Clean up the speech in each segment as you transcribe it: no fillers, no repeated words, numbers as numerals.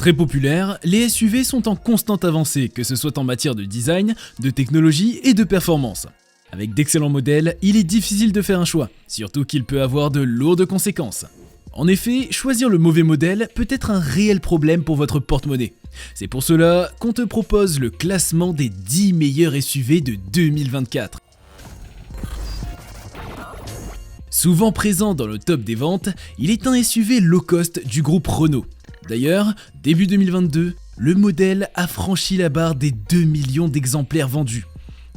Très populaires, les SUV sont en constante avancée, que ce soit en matière de design, de technologie et de performance. Avec d'excellents modèles, il est difficile de faire un choix, surtout qu'il peut avoir de lourdes conséquences. En effet, choisir le mauvais modèle peut être un réel problème pour votre porte-monnaie. C'est pour cela qu'on te propose le classement des 10 meilleurs SUV de 2024. Souvent présent dans le top des ventes, il est un SUV low cost du groupe Renault. D'ailleurs, début 2022, le modèle a franchi la barre des 2 millions d'exemplaires vendus.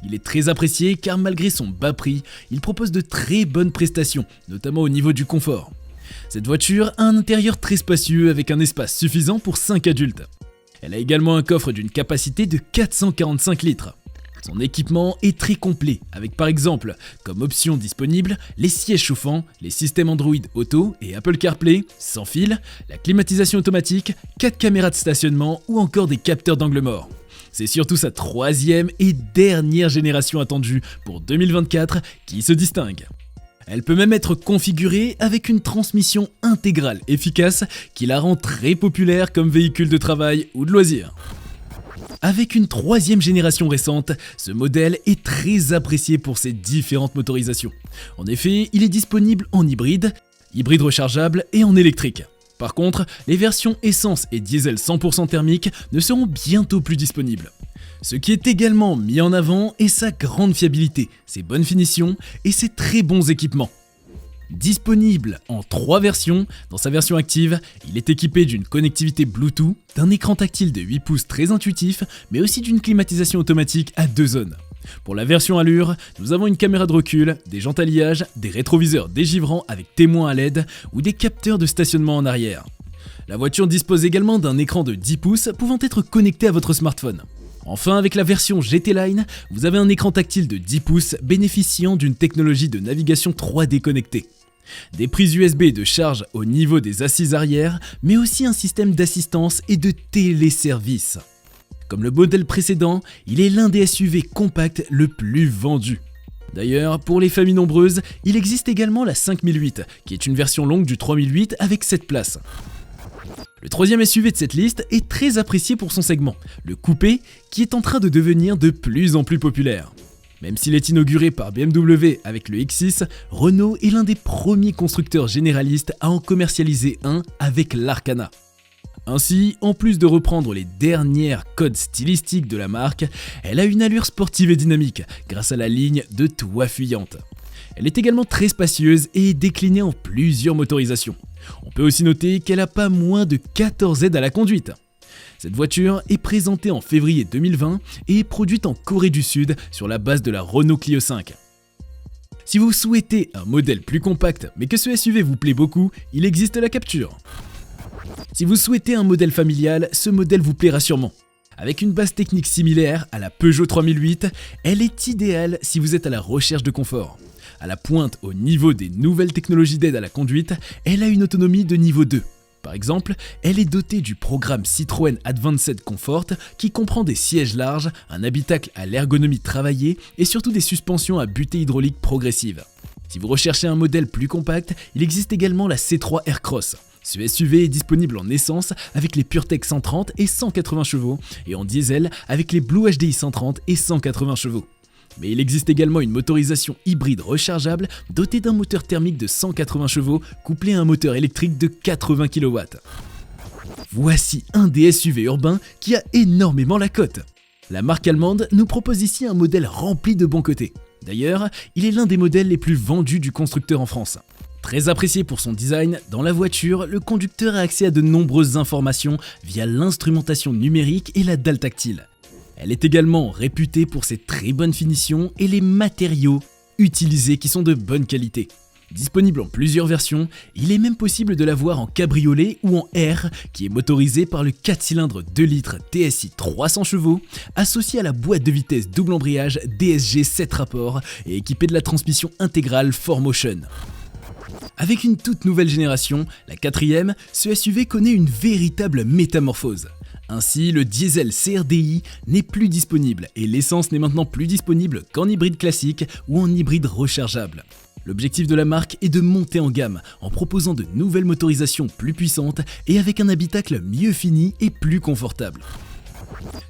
Il est très apprécié car malgré son bas prix, il propose de très bonnes prestations, notamment au niveau du confort. Cette voiture a un intérieur très spacieux avec un espace suffisant pour 5 adultes. Elle a également un coffre d'une capacité de 445 litres. Son équipement est très complet, avec par exemple, comme option disponible, les sièges chauffants, les systèmes Android Auto et Apple CarPlay, sans fil, la climatisation automatique, 4 caméras de stationnement ou encore des capteurs d'angle mort. C'est surtout sa troisième et dernière génération attendue pour 2024 qui se distingue. Elle peut même être configurée avec une transmission intégrale efficace qui la rend très populaire comme véhicule de travail ou de loisirs. Avec une troisième génération récente, ce modèle est très apprécié pour ses différentes motorisations. En effet, il est disponible en hybride rechargeable et en électrique. Par contre, les versions essence et diesel 100% thermique ne seront bientôt plus disponibles. Ce qui est également mis en avant est sa grande fiabilité, ses bonnes finitions et ses très bons équipements. Disponible en 3 versions, dans sa version active, il est équipé d'une connectivité Bluetooth, d'un écran tactile de 8 pouces très intuitif, mais aussi d'une climatisation automatique à 2 zones. Pour la version allure, nous avons une caméra de recul, des jantes alliages, des rétroviseurs dégivrants avec témoins à LED ou des capteurs de stationnement en arrière. La voiture dispose également d'un écran de 10 pouces pouvant être connecté à votre smartphone. Enfin, avec la version GT Line, vous avez un écran tactile de 10 pouces bénéficiant d'une technologie de navigation 3D connectée. Des prises USB de charge au niveau des assises arrière, mais aussi un système d'assistance et de téléservice. Comme le modèle précédent, il est l'un des SUV compacts le plus vendu. D'ailleurs, pour les familles nombreuses, il existe également la 5008, qui est une version longue du 3008 avec 7 places. Le troisième SUV de cette liste est très apprécié pour son segment, le coupé, qui est en train de devenir de plus en plus populaire. Même s'il est inauguré par BMW avec le X6, Renault est l'un des premiers constructeurs généralistes à en commercialiser un avec l'Arcana. Ainsi, en plus de reprendre les dernières codes stylistiques de la marque, elle a une allure sportive et dynamique grâce à la ligne de toit fuyante. Elle est également très spacieuse et est déclinée en plusieurs motorisations. On peut aussi noter qu'elle n'a pas moins de 14 aides à la conduite. Cette voiture est présentée en février 2020 et est produite en Corée du Sud sur la base de la Renault Clio 5. Si vous souhaitez un modèle plus compact mais que ce SUV vous plaît beaucoup, il existe la Capture. Si vous souhaitez un modèle familial, ce modèle vous plaira sûrement. Avec une base technique similaire à la Peugeot 3008, elle est idéale si vous êtes à la recherche de confort. À la pointe au niveau des nouvelles technologies d'aide à la conduite, elle a une autonomie de niveau 2. Par exemple, elle est dotée du programme Citroën Advanced Comfort qui comprend des sièges larges, un habitacle à l'ergonomie travaillée et surtout des suspensions à butée hydraulique progressive. Si vous recherchez un modèle plus compact, il existe également la C3 Aircross. Ce SUV est disponible en essence avec les PureTech 130 et 180 chevaux et en diesel avec les Blue HDI 130 et 180 chevaux. Mais il existe également une motorisation hybride rechargeable dotée d'un moteur thermique de 180 chevaux couplé à un moteur électrique de 80 kW. Voici un des SUV urbains qui a énormément la cote. La marque allemande nous propose ici un modèle rempli de bons côtés. D'ailleurs, il est l'un des modèles les plus vendus du constructeur en France. Très apprécié pour son design, dans la voiture, le conducteur a accès à de nombreuses informations via l'instrumentation numérique et la dalle tactile. Elle est également réputée pour ses très bonnes finitions et les matériaux utilisés qui sont de bonne qualité. Disponible en plusieurs versions, il est même possible de l'avoir en cabriolet ou en R qui est motorisé par le 4 cylindres 2 litres TSI 300 chevaux associé à la boîte de vitesse double embrayage DSG 7 rapports et équipé de la transmission intégrale 4Motion. Avec une toute nouvelle génération, la 4e, ce SUV connaît une véritable métamorphose. Ainsi, le diesel CRDI n'est plus disponible et l'essence n'est maintenant plus disponible qu'en hybride classique ou en hybride rechargeable. L'objectif de la marque est de monter en gamme en proposant de nouvelles motorisations plus puissantes et avec un habitacle mieux fini et plus confortable.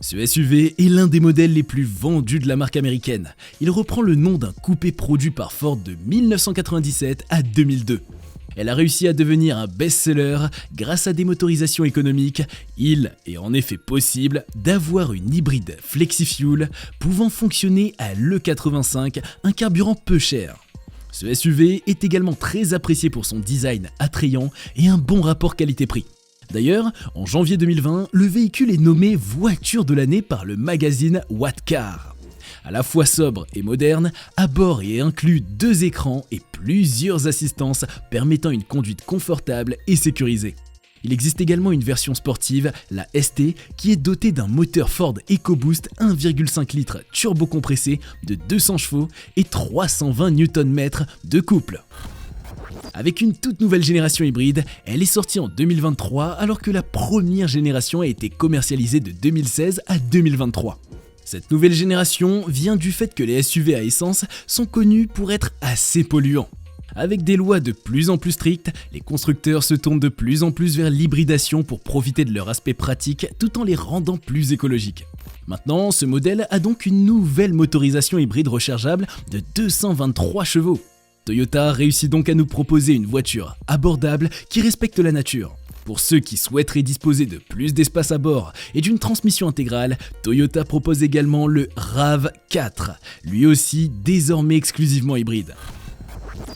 Ce SUV est l'un des modèles les plus vendus de la marque américaine. Il reprend le nom d'un coupé produit par Ford de 1997 à 2002. Elle a réussi à devenir un best-seller grâce à des motorisations économiques. Il est en effet possible d'avoir une hybride FlexiFuel pouvant fonctionner à l'E85, un carburant peu cher. Ce SUV est également très apprécié pour son design attrayant et un bon rapport qualité-prix. D'ailleurs, en janvier 2020, le véhicule est nommé voiture de l'année par le magazine What Car. À la fois sobre et moderne, à bord est inclus 2 écrans et plusieurs assistances permettant une conduite confortable et sécurisée. Il existe également une version sportive, la ST, qui est dotée d'un moteur Ford EcoBoost 1,5 litres turbocompressé de 200 chevaux et 320 Nm de couple. Avec une toute nouvelle génération hybride, elle est sortie en 2023 alors que la première génération a été commercialisée de 2016 à 2023. Cette nouvelle génération vient du fait que les SUV à essence sont connus pour être assez polluants. Avec des lois de plus en plus strictes, les constructeurs se tournent de plus en plus vers l'hybridation pour profiter de leur aspect pratique tout en les rendant plus écologiques. Maintenant, ce modèle a donc une nouvelle motorisation hybride rechargeable de 223 chevaux. Toyota réussit donc à nous proposer une voiture abordable qui respecte la nature. Pour ceux qui souhaiteraient disposer de plus d'espace à bord et d'une transmission intégrale, Toyota propose également le RAV4, lui aussi désormais exclusivement hybride.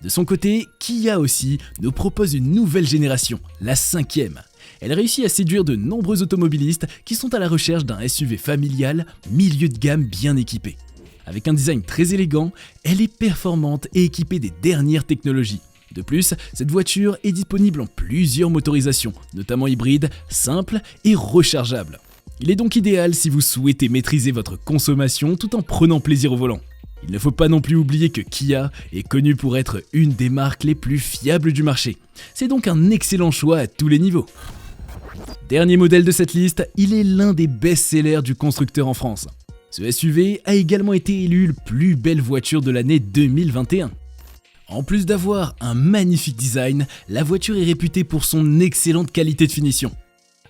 De son côté, Kia aussi nous propose une nouvelle génération, la 5e. Elle réussit à séduire de nombreux automobilistes qui sont à la recherche d'un SUV familial, milieu de gamme bien équipé. Avec un design très élégant, elle est performante et équipée des dernières technologies. De plus, cette voiture est disponible en plusieurs motorisations, notamment hybride, simple et rechargeable. Il est donc idéal si vous souhaitez maîtriser votre consommation tout en prenant plaisir au volant. Il ne faut pas non plus oublier que Kia est connue pour être une des marques les plus fiables du marché. C'est donc un excellent choix à tous les niveaux. Dernier modèle de cette liste, il est l'un des best-sellers du constructeur en France. Ce SUV a également été élu le plus belle voiture de l'année 2021. En plus d'avoir un magnifique design, la voiture est réputée pour son excellente qualité de finition.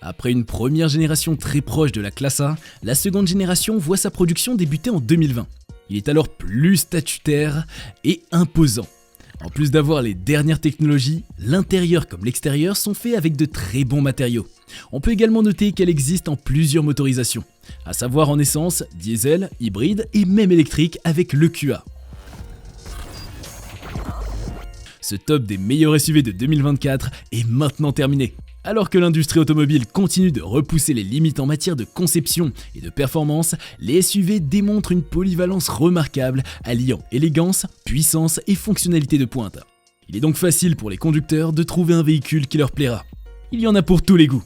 Après une première génération très proche de la classe A, la seconde génération voit sa production débuter en 2020. Il est alors plus statutaire et imposant. En plus d'avoir les dernières technologies, l'intérieur comme l'extérieur sont faits avec de très bons matériaux. On peut également noter qu'elle existe en plusieurs motorisations, à savoir en essence, diesel, hybride et même électrique avec l'EQA. Ce top des meilleurs SUV de 2024 est maintenant terminé. Alors que l'industrie automobile continue de repousser les limites en matière de conception et de performance, les SUV démontrent une polyvalence remarquable, alliant élégance, puissance et fonctionnalité de pointe. Il est donc facile pour les conducteurs de trouver un véhicule qui leur plaira. Il y en a pour tous les goûts.